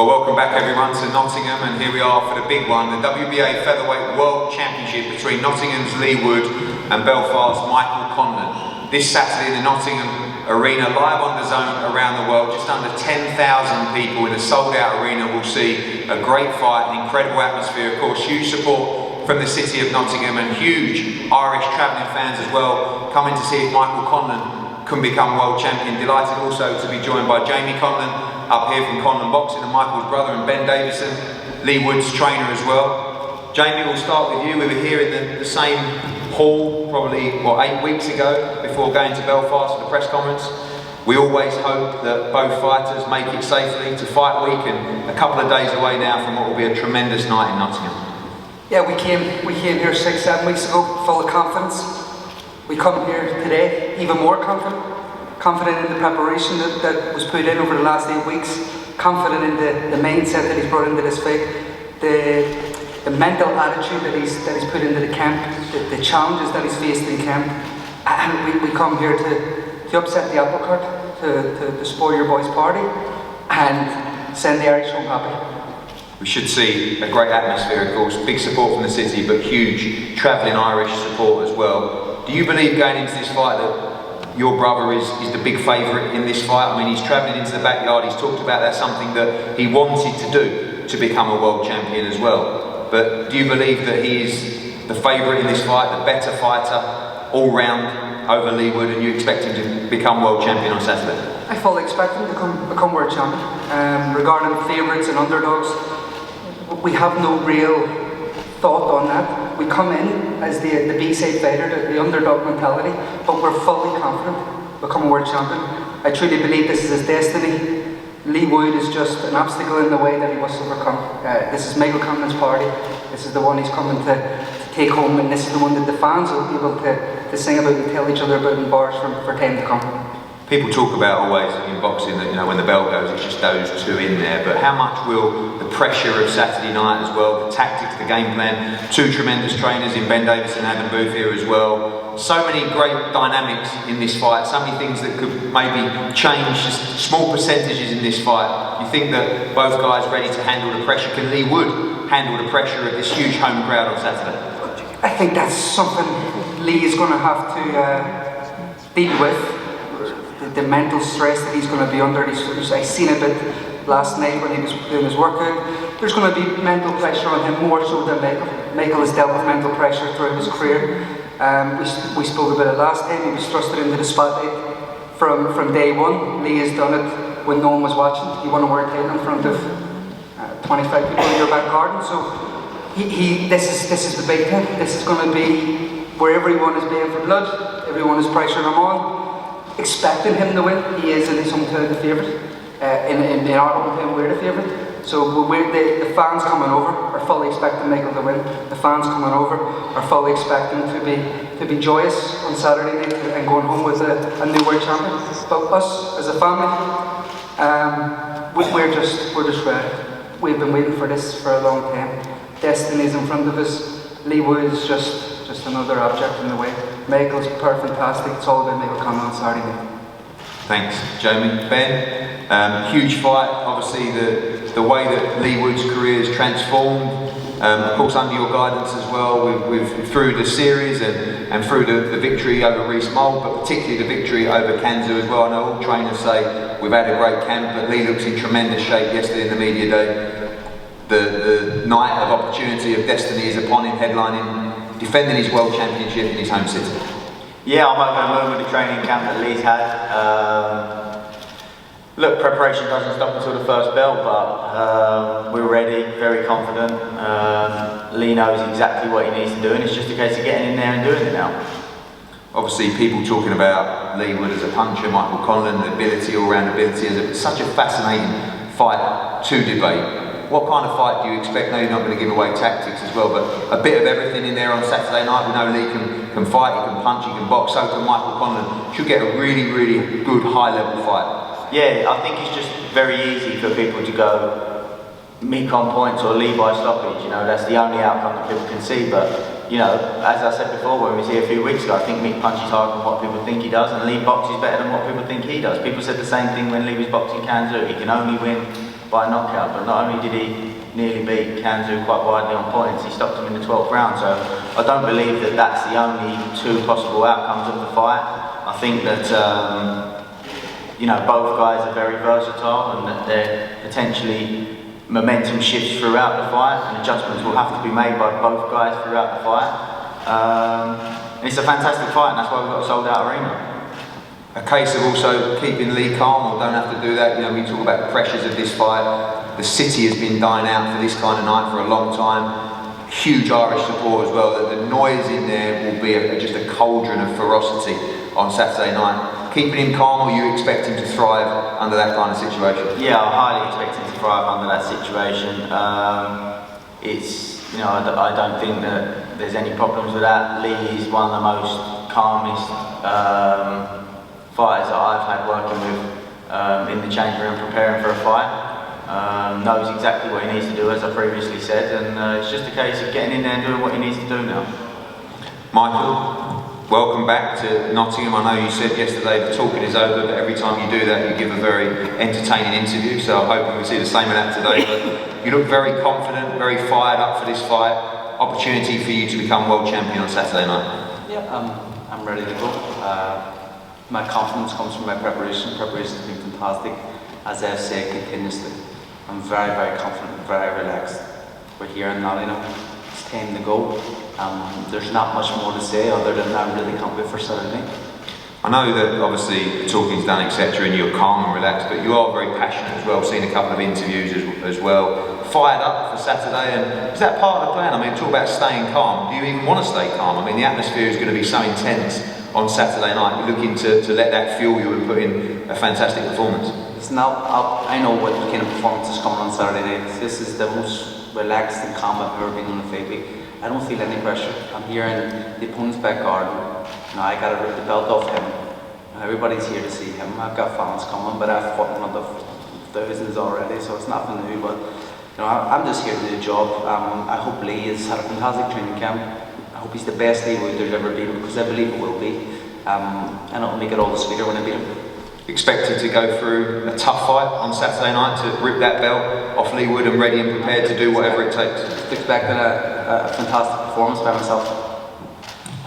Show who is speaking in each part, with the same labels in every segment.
Speaker 1: Well, welcome back everyone to Nottingham, and here we are for the big one, the WBA Featherweight World Championship between Nottingham's Leigh Wood and Belfast's Michael Conlan. This Saturday in the Nottingham Arena, live on the zone around the world, just under 10,000 people in a sold-out arena will see a great fight, an incredible atmosphere, of course, huge support from the city of Nottingham and huge Irish travelling fans as well, coming to see if Michael Conlan can become world champion. Delighted also to be joined by Jamie Conlan, up here from Conlan Boxing, and Michael's brother, and Ben Davison, Leigh Wood's trainer as well. Jamie, we'll start with you. We were here in the same hall probably, 8 weeks ago before going to Belfast for the press conference. We always hope that both fighters make it safely to fight week, and a couple of days away now from what will be a tremendous night in Nottingham.
Speaker 2: Yeah, we came here 6-7 weeks ago full of confidence. We come here today even more confident in the preparation that was put in over the last 8 weeks, confident in the mindset that he's brought into this fight, the mental attitude that he's put into the camp, the challenges that he's faced in camp, and we come here to upset the apple cart, to spoil your boy's party, and send the Irish home happy.
Speaker 1: We should see a great atmosphere, of course, big support from the city, but huge travelling Irish support as well. Do you believe going into this fight that your brother is the big favourite in this fight? I mean, he's travelling into the backyard, he's talked about that's something that he wanted to do to become a world champion as well. But do you believe that he is the favourite in this fight, the better fighter all round over Leigh Wood, and you expect him to become world champion on Saturday?
Speaker 2: I fully expect him to become world champion. Regarding favourites and underdogs, we have no real thought on that. We come in as the B-side fighter, the underdog mentality, but we're fully confident to become a world champion. I truly believe this is his destiny. Leigh Wood is just an obstacle in the way that he must overcome. This is Michael Conlan's party. This is the one he's coming to take home, and this is the one that the fans will be able to sing about and tell each other about in bars for time to come.
Speaker 1: People talk about always in boxing that, when the bell goes, it's just those two in there. But how much will the pressure of Saturday night as well, the tactics, the game plan, two tremendous trainers in Ben Davison and Adam Booth here as well, so many great dynamics in this fight, so many things that could maybe change just small percentages in this fight. You think that both guys ready to handle the pressure? Can Leigh Wood handle the pressure of this huge home crowd on Saturday?
Speaker 2: I think that's something Leigh is going to have to deal with. The mental stress that he's going to be under. I seen a bit last night when he was doing his workout. There's going to be mental pressure on him more so than Michael. Michael has dealt with mental pressure throughout his career. We spoke about it last time. He was thrusted into the spotlight from day one. Leigh has done it when no one was watching. He won a world title in front of 25 people in your back garden. So this is the big thing. This is going to be where everyone is paying for blood. Everyone is pressuring him on, expecting him to win. He is in his hometown the favourite. In our hometown we're the favourite. So the fans coming over are fully expecting Michael to win. The fans coming over are fully expecting to be joyous on Saturday night and going home with a new world champion. But us as a family, we're just ready. We've been waiting for this for a long time. Destiny's in front of us. Leigh Wood is just another object in the way. Michael's fantastic. It's all about Michael Conlan on Saturday night.
Speaker 1: Thanks, Jamie. Ben, huge fight. Obviously, the way that Leigh Wood's career has transformed, of course, under your guidance as well, through the series and through the victory over Reece Mould, but particularly the victory over Kanzu as well. I know all trainers say we've had a great camp, but Leigh looks in tremendous shape yesterday in the media day. The night of opportunity, of destiny is upon him, headlining, defending his world championship in his home city.
Speaker 3: Yeah, I'm over the moon with the training camp that Leigh's had. Look, preparation doesn't stop until the first bell, but we're ready, very confident. Leigh knows exactly what he needs to do, and it's just a case of getting in there and doing it now.
Speaker 1: Obviously, people talking about Leigh Wood as a puncher, Michael Conlan, the ability, all-round ability, it's such a fascinating fight to debate. What kind of fight do you expect? No, you're not going to give away tactics as well, but a bit of everything in there on Saturday night. We know Leigh can fight, he can punch, he can box, so can Michael Conlan. Should get a really, really good high-level fight.
Speaker 3: Yeah, I think it's just very easy for people to go Mick on points or Leigh by stoppage. That's the only outcome that people can see. But as I said before when we was here a few weeks ago, I think Mick punches harder than what people think he does, and Leigh boxes better than what people think he does. People said the same thing when Leigh was boxing Kanzu. He can only win by knockout, but not only did he nearly beat Kanzu quite widely on points, he stopped him in the 12th round. So I don't believe that that's the only two possible outcomes of the fight. I think that you know, both guys are very versatile, and that they're potentially momentum shifts throughout the fight, and adjustments will have to be made by both guys throughout the fight. And it's a fantastic fight, and that's why we've got a sold out arena.
Speaker 1: A case of also keeping Leigh calm, or don't have to do that. You know, we talk about the pressures of this fight. The city has been dying out for this kind of night for a long time. Huge Irish support as well. The noise in there will be just a cauldron of ferocity on Saturday night. Keeping him calm, or you expect him to thrive under that kind of situation?
Speaker 3: Yeah, I highly expect him to thrive under that situation. It's, you know, I don't think that there's any problems with that. Leigh is one of the most calmest fighters that I've had working with in the chamber and preparing for a fight. Knows exactly what he needs to do, as I previously said, and it's just a case of getting in there and doing what he needs to do now.
Speaker 1: Michael, welcome back to Nottingham. I know you said yesterday the talking is over, but every time you do that you give a very entertaining interview, so I'm hoping we see the same of that today. But you look very confident, very fired up for this fight. Opportunity for you to become world champion on Saturday night.
Speaker 4: Yeah, I'm ready to go. My confidence comes from my preparation. Preparation has been fantastic, as I've said continuously. I'm very, very confident, very relaxed. We're here in Nottingham. It's time to go. There's not much more to say other than I really can't wait for Saturday.
Speaker 1: I know that obviously the talking's done, etc., and you're calm and relaxed, but you are very passionate as well. Seen a couple of interviews as well. Fired up for Saturday, and is that part of the plan? I mean, talk about staying calm. Do you even want to stay calm? I mean, the atmosphere is going to be so intense on Saturday night. You're looking to let that fuel you and put in a fantastic performance.
Speaker 4: It's now up. I know what kind of performance is coming on Saturday night. This is the most relaxed and calm I've ever been on a fight week. I don't feel any pressure. I'm here in the opponent's back garden. You know, I got to rip the belt off him. Everybody's here to see him. I've got fans coming, but I've fought one of the thousands already, so it's nothing new. But you know, I'm just here to do the job. I hope Leigh has had a fantastic training camp. I hope he's the best Leigh Wood there's ever been, because I believe it will be. And it'll make it all the sweeter when I beat him.
Speaker 1: Expected to go through a tough fight on Saturday night to rip that belt off Leigh Wood, and ready and prepared to do whatever it takes.
Speaker 4: Expecting a fantastic performance by myself.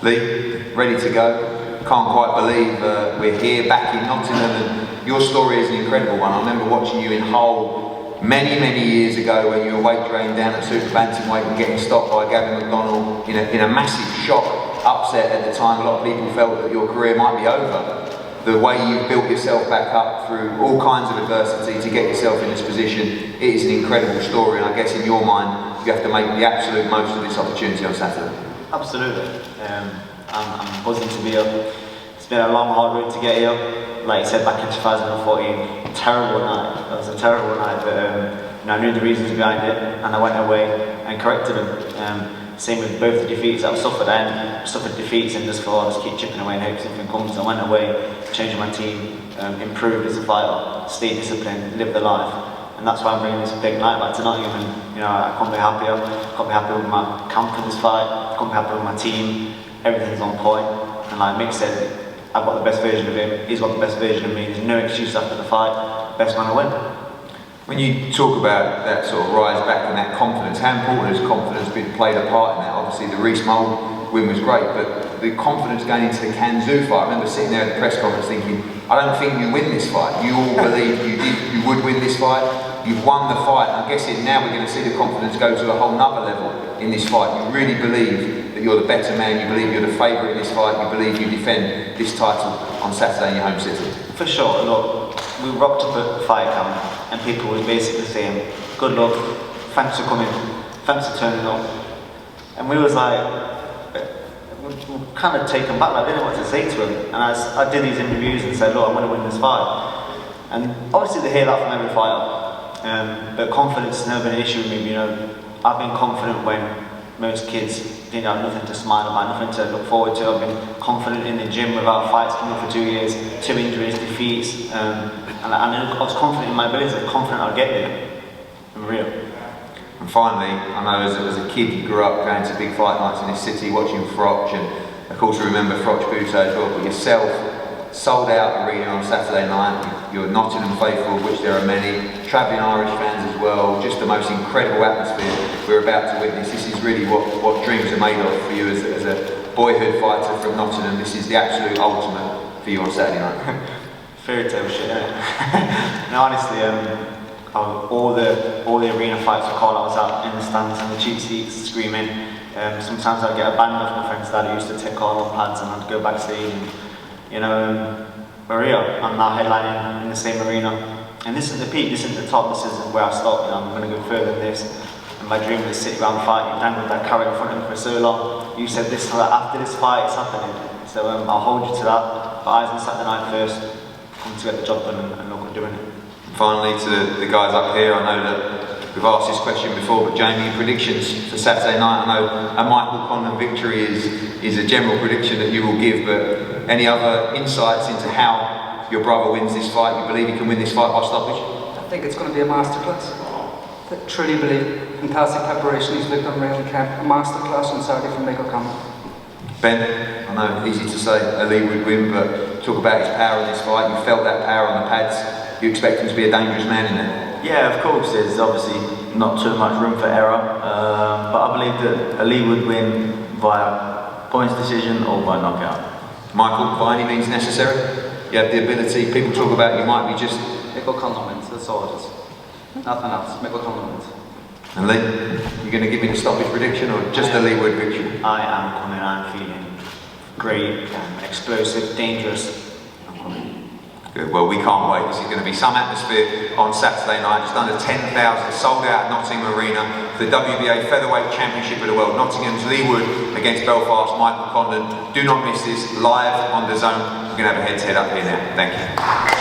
Speaker 1: Leigh, ready to go. Can't quite believe we're here back in Nottingham, and your story is an incredible one. I remember watching you in Hull many years ago when you were weight trained down at super bantamweight and getting stopped by Gavin McDonnell in a massive shock upset at the time. A lot of people felt that your career might be over. The way you've built yourself back up through all kinds of adversity to get yourself in this position, it is an incredible story, and I guess in your mind you have to make the absolute most of this opportunity on Saturday.
Speaker 3: Absolutely. I'm buzzing to be up. It's been a long, hard road to get here. Like you said, back in 2014, terrible night. It was a terrible night, but you know, I knew the reasons behind it, and I went away and corrected them. Same with both the defeats I've suffered. I suffered defeats and just thought I just keep chipping away and hope something comes. I went away, changed my team, improved as a fighter, stayed disciplined, lived the life. And that's why I'm bringing this big night back to Nottingham. And you know, I can't be happier. I can't be happy with my camp in this fight. I can't be happy with my team. Everything's on point. And like Mick said, I've got the best version of him. He's got the best version of me. There's no excuse after the fight. Best man will win.
Speaker 1: When you talk about that sort of rise back and that confidence, how important has confidence played a part in that? Obviously the Reece Mould win was great, but the confidence going into the Kanzu fight, I remember sitting there at the press conference thinking, I don't think you win this fight. You all believed you would win this fight. You've won the fight. I'm guessing now we're going to see the confidence go to a whole nother level in this fight. You really believe that you're the better man, you believe you're the favourite in this fight, you believe you defend this title on Saturday in your home city.
Speaker 3: For sure, look, we rocked up at fight camp and people were basically saying, good luck, thanks for coming, thanks for turning up. And we was like, we kind of taken back, I didn't know what to say to him. And I did these interviews and said, look, I'm going to win this fight. And obviously they hear that from every fighter. But confidence has never been an issue with me, you know. I've been confident when most kids didn't have nothing to smile about, nothing to look forward to. I've been confident in the gym without fights coming for 2 years, 2 injuries, defeats. And I was confident in my abilities, I was confident I'd get there. I'm real.
Speaker 1: And finally, I know as a kid you grew up going to big fight nights in this city, watching Froch, and of course we remember Froch Buto as well, but yourself, sold out arena on Saturday night. You're Nottingham faithful, of which there are many, travelling Irish fans as well. Just the most incredible atmosphere we're about to witness. This is really what dreams are made of for you as a boyhood fighter from Nottingham. This is the absolute ultimate for you on Saturday night.
Speaker 3: Fairy tale shit, innit? No, honestly, all the arena fights were cold. I was out in the stands in the cheap seats screaming. Sometimes I'd get abandoned off my friend's dad who used to take all on pads, and I'd go backstage. And, you know, Maria, I'm now headlining in the same arena. And this is the peak, this isn't the top, this isn't where I stop. You know, I'm going to go further than this. And my dream was to sit ground fight. You dangled that carrot in front of me for so long. You said this after this fight, it's happening. So I'll hold you to that. But eyes on Saturday night first. Come to get the job done and look at doing it.
Speaker 1: Finally, to the guys up here, I know that we've asked this question before, but Jamie, predictions for Saturday night. I know a Michael Conlan victory is a general prediction that you will give, but any other insights into how your brother wins this fight? You believe he can win this fight by stoppage?
Speaker 2: I think it's going to be a masterclass. I truly believe. Fantastic preparation, he's looked unreal in camp. A masterclass on Saturday from Michael Conlan.
Speaker 1: Ben, I know easy to say a Leigh would win, but talk about his power in this fight. You felt that power on the pads. You expect him to be a dangerous man in there?
Speaker 3: Yeah, of course. There's obviously not too much room for error, but I believe that Leigh would win via points decision or by knockout.
Speaker 1: Michael, by any means necessary? You have the ability. People talk about you might be just.
Speaker 4: Michael Conlan wins, that's all it is. Nothing else, Michael Conlan wins.
Speaker 1: And Leigh, you going to give me the stoppage prediction or just a Leigh Wood victory?
Speaker 3: I am coming. I'm feeling great, explosive, dangerous.
Speaker 1: Good. Well, we can't wait. This is going to be some atmosphere on Saturday night. Just under 10,000 sold out at Nottingham Arena for the WBA Featherweight Championship of the World. Nottingham's Leigh Wood against Belfast's Michael Conlan. Do not miss this live on the Zone. We're going to have a head-to-head up here now. Thank you.